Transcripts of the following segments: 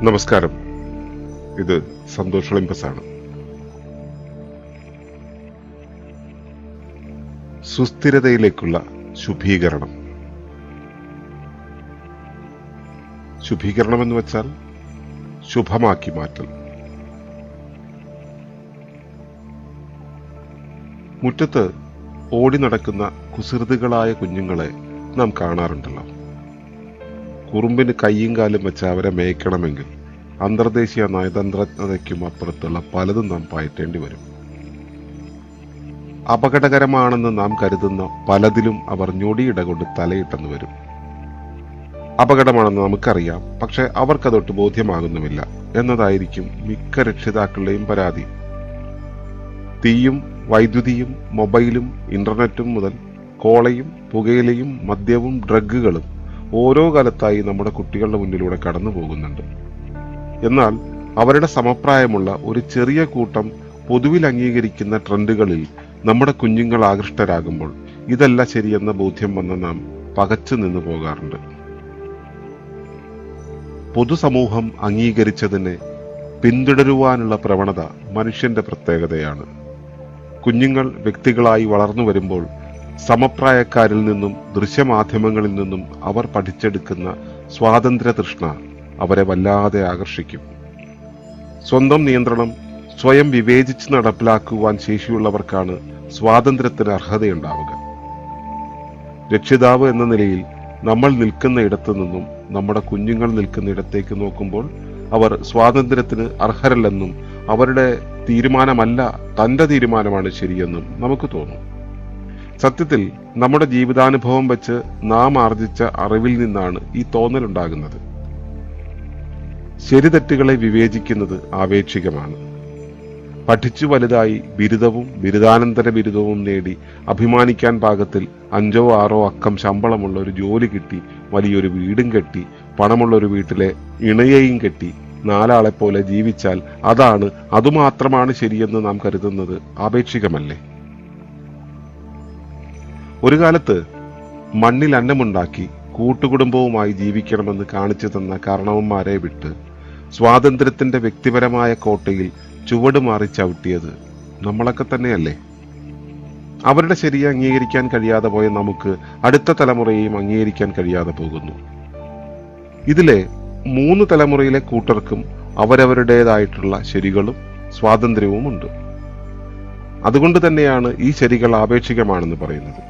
നമസ്കാരം. ഇത് സന്തോഷ് ഒളിമ്പസ് ആണ്. സുസ്ഥിരതയിലേക്കുള്ള ശുഭീകരണം. ശുഭീകരണം എന്ന് വെച്ചാൽ ശുഭമാക്കി മാറ്റൽ. മുറ്റത്ത് ഓടി നടക്കുന്ന കുസൃതികളായ കുഞ്ഞുങ്ങളെ നാം കാണാറുണ്ടല്ലോ. കുറുമ്പിന് കയ്യും കാലും വെച്ച് അവരെ മേയ്ക്കണമെങ്കിൽ അന്തർദേശീയ നയതന്ത്രജ്ഞതയ്ക്കും അപ്പുറത്തുള്ള പലതും നാം പയറ്റേണ്ടി വരും. അപകടകരമാണെന്ന് നാം കരുതുന്ന പലതിലും അവർ ഞൊടിയിട കൊണ്ട് തലയിട്ടെന്ന് വരും. അപകടമാണെന്ന് നമുക്കറിയാം, പക്ഷെ അവർക്കതൊട്ട് ബോധ്യമാകുന്നുമില്ല എന്നതായിരിക്കും മിക്ക രക്ഷിതാക്കളുടെയും പരാതി. തീയും വൈദ്യുതിയും മൊബൈലും ഇന്റർനെറ്റും മുതൽ കോളയും പുകയിലയും മദ്യവും ഡ്രഗുകളും ഓരോ കാലത്തായി നമ്മുടെ കുട്ടികളുടെ മുന്നിലൂടെ കടന്നു പോകുന്നുണ്ട്. എന്നാൽ അവരുടെ സമപ്രായമുള്ള ഒരു ചെറിയ കൂട്ടം പൊതുവിൽ അംഗീകരിക്കുന്ന ട്രെൻഡുകളിൽ നമ്മുടെ കുഞ്ഞുങ്ങൾ ആകൃഷ്ടരാകുമ്പോൾ ഇതല്ല ശരിയെന്ന ബോധ്യം വന്ന നാം പകച്ചു നിന്നു പോകാറുണ്ട്. പൊതുസമൂഹം അംഗീകരിച്ചതിനെ പിന്തുടരുവാനുള്ള പ്രവണത മനുഷ്യന്റെ പ്രത്യേകതയാണ്. കുഞ്ഞുങ്ങൾ വ്യക്തികളായി വളർന്നു വരുമ്പോൾ സമപ്രായക്കാരിൽ നിന്നും ദൃശ്യമാധ്യമങ്ങളിൽ നിന്നും അവർ പഠിച്ചെടുക്കുന്ന സ്വാതന്ത്ര്യ തൃഷ്ണ അവരെ വല്ലാതെ ആകർഷിക്കും. സ്വന്തം നിയന്ത്രണം സ്വയം വിവേചിച്ച് നടപ്പിലാക്കുവാൻ ശേഷിയുള്ളവർക്കാണ് സ്വാതന്ത്ര്യത്തിന് അർഹതയുണ്ടാവുക. രക്ഷിതാവ് എന്ന നിലയിൽ നമ്മൾ നിൽക്കുന്ന ഇടത്തു നിന്നും നമ്മുടെ കുഞ്ഞുങ്ങൾ നിൽക്കുന്ന ഇടത്തേക്ക് നോക്കുമ്പോൾ അവർ സ്വാതന്ത്ര്യത്തിന് അർഹരല്ലെന്നും അവരുടെ തീരുമാനമല്ല തന്റെ തീരുമാനമാണ് ശരിയെന്നും നമുക്ക് തോന്നും. സത്യത്തിൽ നമ്മുടെ ജീവിതാനുഭവം വെച്ച് നാം ആർജിച്ച അറിവിൽ നിന്നാണ് ഈ തോന്നലുണ്ടാകുന്നത്. ശരിതെറ്റുകളെ വിവേചിക്കുന്നത് ആപേക്ഷികമാണ്. പഠിച്ചു വലുതായി ബിരുദവും ബിരുദാനന്തര ബിരുദവും നേടി അഭിമാനിക്കാൻ പാകത്തിൽ 5 or 6 അക്കം ശമ്പളമുള്ള ഒരു ജോലി കിട്ടി, വലിയൊരു വീടും കെട്ടി, പണമുള്ള ഒരു വീട്ടിലെ ഇണയെയും കെട്ടി 4 ആളെപ്പോലെ ജീവിച്ചാൽ അതുമാത്രമാണ് ശരിയെന്ന് നാം കരുതുന്നത് ആപേക്ഷികമല്ലേ? ഒരു കാലത്ത് മണ്ണിൽ അന്നമുണ്ടാക്കി കൂട്ടുകുടുംബവുമായി ജീവിക്കണമെന്ന് കാണിച്ചു തന്ന കാരണവന്മാരെ വിട്ട് സ്വാതന്ത്ര്യത്തിന്റെ വ്യക്തിപരമായ കോട്ടയിൽ ചുവട് മാറി ചവിട്ടിയത് നമ്മളൊക്കെ തന്നെയല്ലേ? അവരുടെ ശരിയെ അംഗീകരിക്കാൻ കഴിയാതെ പോയ നമുക്ക് അടുത്ത തലമുറയെയും അംഗീകരിക്കാൻ കഴിയാതെ പോകുന്നു. ഇതിലെ 3 തലമുറയിലെ കൂട്ടർക്കും അവരവരുടേതായിട്ടുള്ള ശരികളും സ്വാതന്ത്ര്യവുമുണ്ട്. അതുകൊണ്ട് തന്നെയാണ് ഈ ശരികൾ ആപേക്ഷികമാണെന്ന് പറയുന്നത്.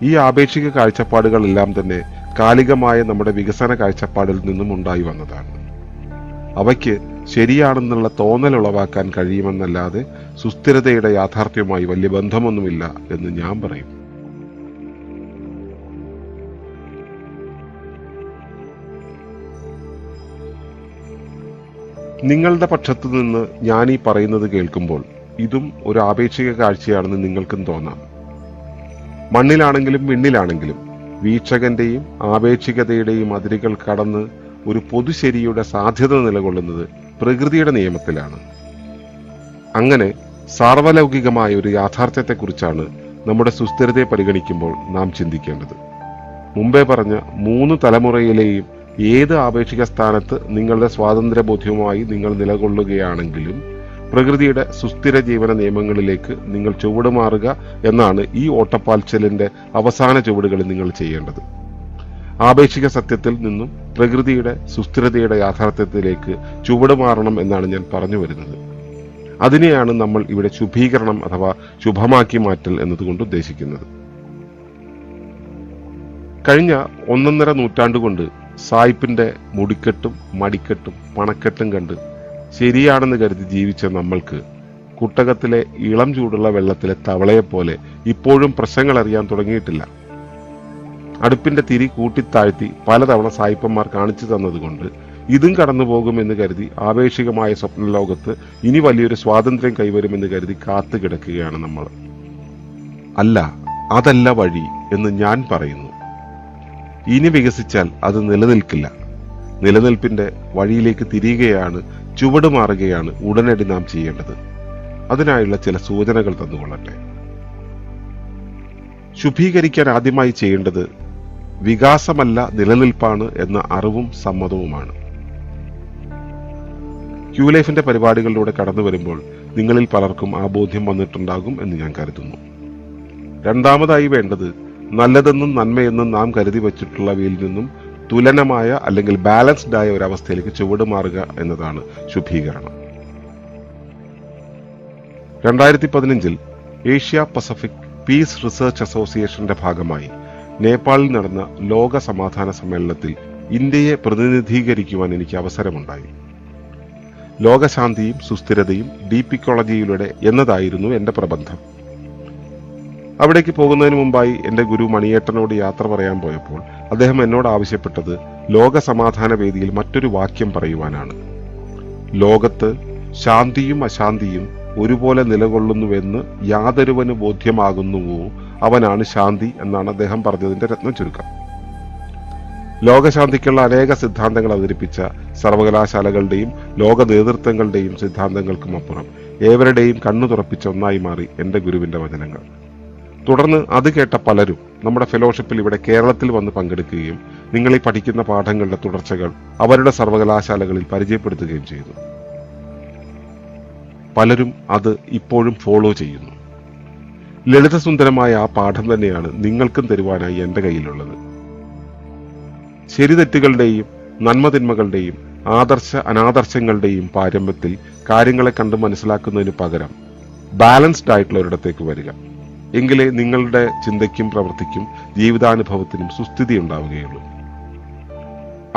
ഈ ആപേക്ഷിക കാഴ്ചപ്പാടുകളെല്ലാം തന്നെ കാലികമായ നമ്മുടെ വികസന കാഴ്ചപ്പാടിൽ നിന്നും ഉണ്ടായി വന്നതാണ്. അവയ്ക്ക് ശരിയാണെന്നുള്ള തോന്നൽ ഉളവാക്കാൻ കഴിയുമെന്നല്ലാതെ സുസ്ഥിരതയുടെ യാഥാർത്ഥ്യവുമായി വലിയ ബന്ധമൊന്നുമില്ല എന്ന് ഞാൻ പറയും. നിങ്ങളുടെ പക്ഷത്തു നിന്ന് ഞാൻ ഈ പറയുന്നത് കേൾക്കുമ്പോൾ ഇതും ഒരു ആപേക്ഷിക കാഴ്ചയാണെന്ന് നിങ്ങൾക്കും തോന്നാം. മണ്ണിലാണെങ്കിലും വിണ്ണിലാണെങ്കിലും വീക്ഷകന്റെയും ആപേക്ഷികതയുടെയും അതിരുകൾ കടന്ന് ഒരു പൊതുശരിയുടെ സാധ്യത നിലകൊള്ളുന്നത് പ്രകൃതിയുടെ നിയമത്തിലാണ്. അങ്ങനെ സാർവലൗകികമായ ഒരു യാഥാർത്ഥ്യത്തെക്കുറിച്ചാണ് നമ്മുടെ സുസ്ഥിരതയെ പരിഗണിക്കുമ്പോൾ നാം ചിന്തിക്കേണ്ടത്. മുമ്പേ പറഞ്ഞ 3 തലമുറയിലെയും ഏത് ആപേക്ഷിക സ്ഥാനത്ത് നിങ്ങളുടെ സ്വാതന്ത്ര്യബോധ്യവുമായി നിങ്ങൾ നിലകൊള്ളുകയാണെങ്കിലും പ്രകൃതിയുടെ സുസ്ഥിര ജീവന നിയമങ്ങളിലേക്ക് നിങ്ങൾ ചുവടുമാറുക എന്നാണ് ഈ ഓട്ടപ്പാൽച്ചലിന്റെ അവസാന ചുവടുകളിൽ നിങ്ങൾ ചെയ്യേണ്ടത്. ആപേക്ഷിക സത്യത്തിൽ നിന്നും പ്രകൃതിയുടെ സുസ്ഥിരതയുടെ യാഥാർത്ഥ്യത്തിലേക്ക് ചുവടുമാറണം എന്നാണ് ഞാൻ പറഞ്ഞു വരുന്നത്. അതിനെയാണ് നമ്മൾ ഇവിടെ ശുഭീകരണം അഥവാ ശുഭമാക്കി മാറ്റൽ എന്നതുകൊണ്ട് ഉദ്ദേശിക്കുന്നത്. കഴിഞ്ഞ 1.5 നൂറ്റാണ്ട് കൊണ്ട് സായിപ്പിന്റെ മുടിക്കെട്ടും മടിക്കെട്ടും പണക്കെട്ടും കണ്ട് ശരിയാണെന്ന് കരുതി ജീവിച്ച നമ്മൾക്ക് കുട്ടകത്തിലെ ഇളം ചൂടുള്ള വെള്ളത്തിലെ തവളയെപ്പോലെ ഇപ്പോഴും പ്രശ്നങ്ങൾ അറിയാൻ തുടങ്ങിയിട്ടില്ല. അടുപ്പിന്റെ തിരി കൂട്ടിത്താഴ്ത്തി പലതവണ സായിപ്പന്മാർ കാണിച്ചു തന്നതുകൊണ്ട് ഇതും കടന്നു പോകുമെന്ന് കരുതി ആപേക്ഷികമായ സ്വപ്നലോകത്ത് ഇനി വലിയൊരു സ്വാതന്ത്ര്യം കൈവരുമെന്ന് കരുതി കാത്തു കിടക്കുകയാണ് നമ്മൾ. അല്ല, അതല്ല വഴി എന്ന് ഞാൻ പറയുന്നു. ഇനി വികസിച്ചാൽ അത് നിലനിൽക്കില്ല. നിലനിൽപ്പിന്റെ വഴിയിലേക്ക് തിരിയുകയാണ്, ചുവടുമാറുകയാണ് ഉടനടി നാം ചെയ്യേണ്ടത്. അതിനായുള്ള ചില സൂചനകൾ തന്നുകൊള്ളട്ടെ. ശുഭീകരിക്കാൻ ആദ്യമായി ചെയ്യേണ്ടത് വികാസമല്ല നിലനിൽപ്പാണ് എന്ന അറിവും സമ്മതവുമാണ്. ക്യൂ ലൈഫിന്റെ പരിപാടികളിലൂടെ കടന്നു വരുമ്പോൾ നിങ്ങളിൽ പലർക്കും ആ ബോധ്യം വന്നിട്ടുണ്ടാകും എന്ന് ഞാൻ കരുതുന്നു. രണ്ടാമതായി വേണ്ടത് നല്ലതെന്നും നന്മയെന്നും നാം കരുതി വച്ചിട്ടുള്ളവയിൽ നിന്നും തുലനമായ അല്ലെങ്കിൽ ബാലൻസ്ഡ് ആയ ഒരവസ്ഥയിലേക്ക് ചുവടുമാറുക എന്നതാണ് ശുഭീകരണം. 2015 ഏഷ്യ പസഫിക് പീസ് റിസർച്ച് അസോസിയേഷന്റെ ഭാഗമായി നേപ്പാളിൽ നടന്ന ലോക സമാധാന സമ്മേളനത്തിൽ ഇന്ത്യയെ പ്രതിനിധീകരിക്കുവാൻ എനിക്ക് അവസരമുണ്ടായി. ലോകശാന്തിയും സുസ്ഥിരതയും ഡീപ് ഇക്കോളജിയിലൂടെ എന്നതായിരുന്നു എന്റെ പ്രബന്ധം. അവിടേക്ക് പോകുന്നതിന് മുമ്പായി എന്റെ ഗുരു മണിയേട്ടനോട് യാത്ര പറയാൻ പോയപ്പോൾ അദ്ദേഹം എന്നോട് ആവശ്യപ്പെട്ടത് ലോക സമാധാന വേദിയിൽ മറ്റൊരു വാക്യം പറയുവാനാണ്. ലോകത്ത് ശാന്തിയും അശാന്തിയും ഒരുപോലെ നിലകൊള്ളുന്നുവെന്ന് യാതൊരുവന് ബോധ്യമാകുന്നുവോ അവനാണ് ശാന്തി എന്നാണ് അദ്ദേഹം പറഞ്ഞതിന്റെ രത്ന ചുരുക്കം. ലോകശാന്തിക്കുള്ള അനേക സിദ്ധാന്തങ്ങൾ അവതരിപ്പിച്ച സർവകലാശാലകളുടെയും ലോക നേതൃത്വങ്ങളുടെയും സിദ്ധാന്തങ്ങൾക്കുമപ്പുറം ഏവരുടെയും കണ്ണു തുറപ്പിച്ച ഒന്നായി മാറി എന്റെ ഗുരുവിന്റെ വചനങ്ങൾ. തുടർന്ന് അത് കേട്ട പലരും നമ്മുടെ ഫെലോഷിപ്പിൽ ഇവിടെ കേരളത്തിൽ വന്ന് പങ്കെടുക്കുകയും നിങ്ങൾ ഈ പഠിക്കുന്ന പാഠങ്ങളുടെ തുടർച്ചകൾ അവരുടെ സർവകലാശാലകളിൽ പരിചയപ്പെടുത്തുകയും ചെയ്തു. പലരും അത് ഇപ്പോഴും ഫോളോ ചെയ്യുന്നു. ലളിതസുന്ദരമായ ആ പാഠം തന്നെയാണ് നിങ്ങൾക്കും തരുവാനായി എന്റെ കയ്യിലുള്ളത്. ശരിതെറ്റുകളുടെയും നന്മതിന്മകളുടെയും ആദർശ അനാദർശങ്ങളുടെയും പാരമ്യത്തിൽ കാര്യങ്ങളെ കണ്ട് മനസ്സിലാക്കുന്നതിന് പകരം ബാലൻസ്ഡ് ആയിട്ടുള്ള ഒരിടത്തേക്ക് വരിക. എങ്കിലേ നിങ്ങളുടെ ചിന്തയ്ക്കും പ്രവൃത്തിക്കും ജീവിതാനുഭവത്തിനും സുസ്ഥിതി ഉണ്ടാവുകയുള്ളൂ.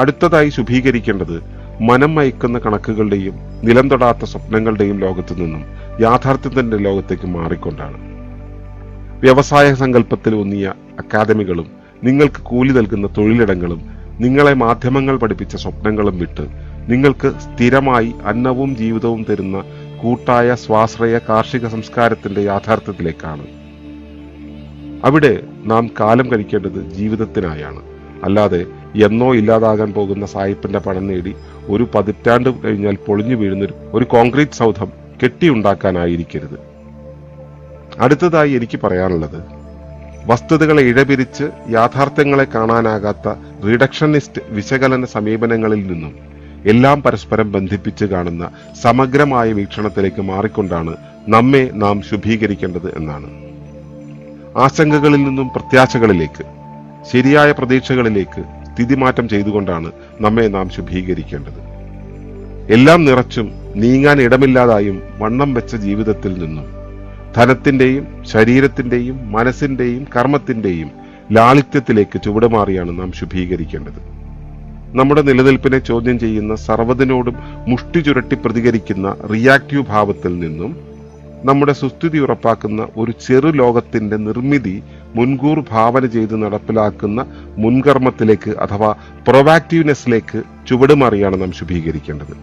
അടുത്തതായി ശുഭീകരിക്കേണ്ടത് മനം മയക്കുന്ന കണക്കുകളുടെയും നിലം തൊടാത്ത സ്വപ്നങ്ങളുടെയും ലോകത്തു നിന്നും യാഥാർത്ഥ്യത്തിന്റെ ലോകത്തേക്ക് മാറിക്കൊണ്ടാണ്. വ്യവസായ സങ്കല്പത്തിൽ ഊന്നിയ അക്കാദമികളും നിങ്ങൾക്ക് കൂലി നൽകുന്ന തൊഴിലിടങ്ങളും നിങ്ങളെ മാധ്യമങ്ങൾ പഠിപ്പിച്ച സ്വപ്നങ്ങളും വിട്ട് നിങ്ങൾക്ക് സ്ഥിരമായി അന്നവും ജീവിതവും തരുന്ന കൂട്ടായ സ്വാശ്രയ കാർഷിക സംസ്കാരത്തിന്റെ യാഥാർത്ഥ്യത്തിലേക്കാണ്. അവിടെ നാം കാലം കഴിക്കേണ്ടത് ജീവിതത്തിനായാണ്, അല്ലാതെ എന്നോ ഇല്ലാതാകാൻ പോകുന്ന സായിപ്പിന്റെ പണം നേടി ഒരു പതിറ്റാണ്ട് കഴിഞ്ഞാൽ പൊളിഞ്ഞു വീഴുന്ന ഒരു കോൺക്രീറ്റ് സൗധം കെട്ടിയുണ്ടാക്കാനായിരിക്കരുത്. അടുത്തതായി എനിക്ക് പറയാനുള്ളത്, വസ്തുതകളെ ഇഴപിരിച്ച് യാഥാർത്ഥ്യങ്ങളെ കാണാനാകാത്ത റിഡക്ഷനിസ്റ്റ് വിശകലന സമീപനങ്ങളിൽ നിന്നും എല്ലാം പരസ്പരം ബന്ധിപ്പിച്ച് കാണുന്ന സമഗ്രമായ വീക്ഷണത്തിലേക്ക് മാറിക്കൊണ്ടാണ് നമ്മെ നാം ശുഭീകരിക്കേണ്ടത് എന്നാണ്. ആശങ്കകളിൽ നിന്നും പ്രത്യാശകളിലേക്ക്, ശരിയായ പ്രതീക്ഷകളിലേക്ക് സ്ഥിതിമാറ്റം ചെയ്തുകൊണ്ടാണ് നമ്മെ നാം ശുഭീകരിക്കേണ്ടത്. എല്ലാം നിറച്ചും നീങ്ങാൻ ഇടമില്ലാതായും വണ്ണം വെച്ച ജീവിതത്തിൽ നിന്നും ധനത്തിന്റെയും ശരീരത്തിന്റെയും മനസ്സിന്റെയും കർമ്മത്തിന്റെയും ലാളിത്യത്തിലേക്ക് ചുവടുമാറിയാണ് നാം ശുഭീകരിക്കേണ്ടത്. നമ്മുടെ നിലനിൽപ്പിനെ ചോദ്യം ചെയ്യുന്ന സർവ്വതിനോടും മുഷ്ടി ചുരട്ടി പ്രതികരിക്കുന്ന റിയാക്റ്റീവ് ഭാവത്തിൽ നിന്നും നമ്മുടെ സുസ്ഥിതി ഉറപ്പാക്കുന്ന ഒരു ചെറു ലോകത്തിന്റെ നിർമ്മിതി മുൻകൂർ ഭാവന ചെയ്ത് നടപ്പിലാക്കുന്ന മുൻകർമ്മത്തിലേക്ക് അഥവാ പ്രൊവാക്റ്റീവ്നെസ്സിലേക്ക് ചുവടുമാറിയാണ് നാം ശുഭീകരിക്കേണ്ടത്.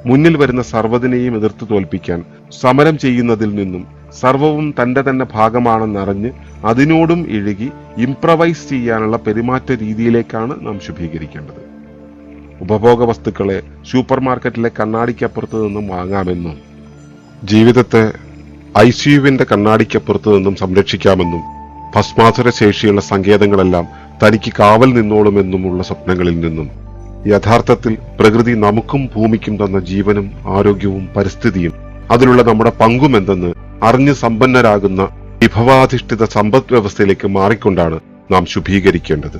മുന്നിൽ വരുന്ന സർവ്വതിനെയും എതിർത്ത് തോൽപ്പിക്കാൻ സമരം ചെയ്യുന്നതിൽ നിന്നും സർവവും തന്റെ തന്നെ ഭാഗമാണെന്നറിഞ്ഞ് അതിനോടും ഇഴുകി ഇംപ്രവൈസ് ചെയ്യാനുള്ള പെരുമാറ്റ രീതിയിലേക്കാണ് നാം ശുഭീകരിക്കേണ്ടത്. ഉപഭോഗ വസ്തുക്കളെ സൂപ്പർ മാർക്കറ്റിലെ കണ്ണാടിക്കപ്പുറത്ത് നിന്നും വാങ്ങാമെന്നും ജീവിതത്തെ ഐസിയുവിന്റെ കണ്ണാടിക്കപ്പുറത്ത് നിന്നും സംരക്ഷിക്കാമെന്നും ഭസ്മാസുര ശേഷിയുള്ള സങ്കേതങ്ങളെല്ലാം തനിക്ക് കാവൽ നിന്നോളുമെന്നുമുള്ള സ്വപ്നങ്ങളിൽ നിന്നും യഥാർത്ഥത്തിൽ പ്രകൃതി നമുക്കും ഭൂമിക്കും തന്ന ജീവനും ആരോഗ്യവും പരിസ്ഥിതിയും അതിലുള്ള നമ്മുടെ പങ്കുമെന്തെന്ന് അറിഞ്ഞ് സമ്പന്നരാകുന്ന വിഭവാധിഷ്ഠിത സമ്പദ് വ്യവസ്ഥയിലേക്ക് മാറിക്കൊണ്ടാണ് നാം ശുഭീകരിക്കേണ്ടത്.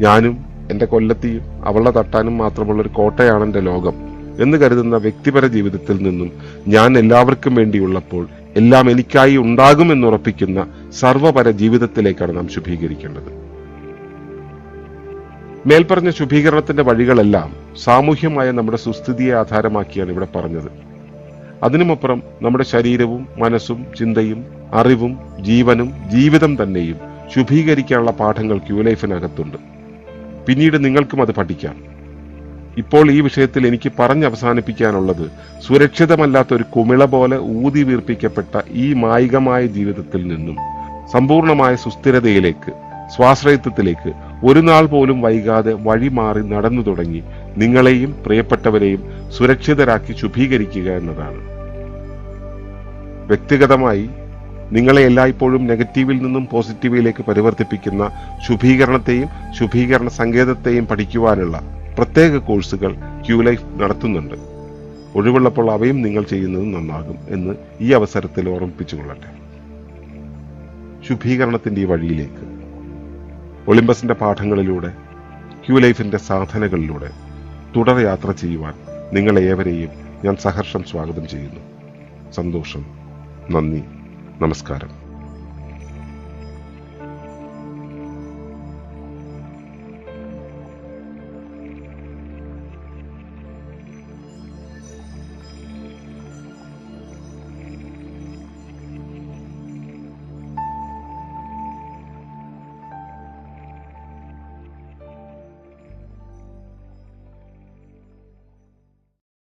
ഞാനും എന്റെ കൊല്ലത്തിയും അവളുടെ തട്ടാനും മാത്രമുള്ള ഒരു കോട്ടയാണ് എന്റെ ലോകം എന്ന് കരുതുന്ന വ്യക്തിപര ജീവിതത്തിൽ നിന്നും ഞാൻ എല്ലാവർക്കും വേണ്ടിയുള്ളപ്പോൾ എല്ലാം എനിക്കായി ഉണ്ടാകുമെന്നുറപ്പിക്കുന്ന സർവപര ജീവിതത്തിലേക്കാണ് നാം ശുഭീകരിക്കേണ്ടത്. മേൽപ്പറഞ്ഞ ശുഭീകരണത്തിന്റെ വഴികളെല്ലാം സാമൂഹ്യമായ നമ്മുടെ സുസ്ഥിതിയെ ആധാരമാക്കിയാണ് ഇവിടെ പറഞ്ഞത്. അതിനുമപ്പുറം നമ്മുടെ ശരീരവും മനസ്സും ചിന്തയും അറിവും ജീവനും ജീവിതം തന്നെയും ശുഭീകരിക്കാനുള്ള പാഠങ്ങൾ ക്യൂ ലൈഫിനകത്തുണ്ട്. പിന്നീട് നിങ്ങൾക്കും അത് പഠിക്കാം. ഇപ്പോൾ ഈ വിഷയത്തിൽ എനിക്ക് അവസാനിപ്പിക്കാനുള്ളത്, സുരക്ഷിതമല്ലാത്ത ഒരു കുമിള പോലെ ഊതി വീർപ്പിക്കപ്പെട്ട ഈ മായികമായ ജീവിതത്തിൽ നിന്നും സമ്പൂർണമായ സുസ്ഥിരതയിലേക്ക്, സ്വാശ്രയത്വത്തിലേക്ക് ഒരു നാൾ പോലും വൈകാതെ വഴി മാറി നടന്നു തുടങ്ങി നിങ്ങളെയും പ്രിയപ്പെട്ടവരെയും സുരക്ഷിതരാക്കി ശുഭീകരിക്കുക എന്നതാണ്. വ്യക്തിഗതമായി നിങ്ങളെ എല്ലായ്പ്പോഴും നെഗറ്റീവിൽ നിന്നും പോസിറ്റീവിലേക്ക് പരിവർത്തിപ്പിക്കുന്ന ശുഭീകരണത്തെയും ശുഭീകരണ സങ്കേതത്തെയും പഠിക്കുവാനുള്ള പ്രത്യേക കോഴ്സുകൾ ക്യൂ ലൈഫ് നടത്തുന്നുണ്ട്. ഒഴിവുള്ളപ്പോൾ അവയും നിങ്ങൾ ചെയ്യുന്നത് നന്നാകും എന്ന് ഈ അവസരത്തിൽ ഓർമ്മിപ്പിച്ചുകൊള്ളട്ടെ. ശുഭീകരണത്തിന്റെ ഈ വഴിയിലേക്ക് ഒളിമ്പസിന്റെ പാഠങ്ങളിലൂടെ, ക്യൂ ലൈഫിന്റെ സാധനകളിലൂടെ തുടർ യാത്ര ചെയ്യുവാൻ നിങ്ങളേവരെയും ഞാൻ സഹർഷം സ്വാഗതം ചെയ്യുന്നു. സന്തോഷം. നന്ദി. നമസ്കാരം.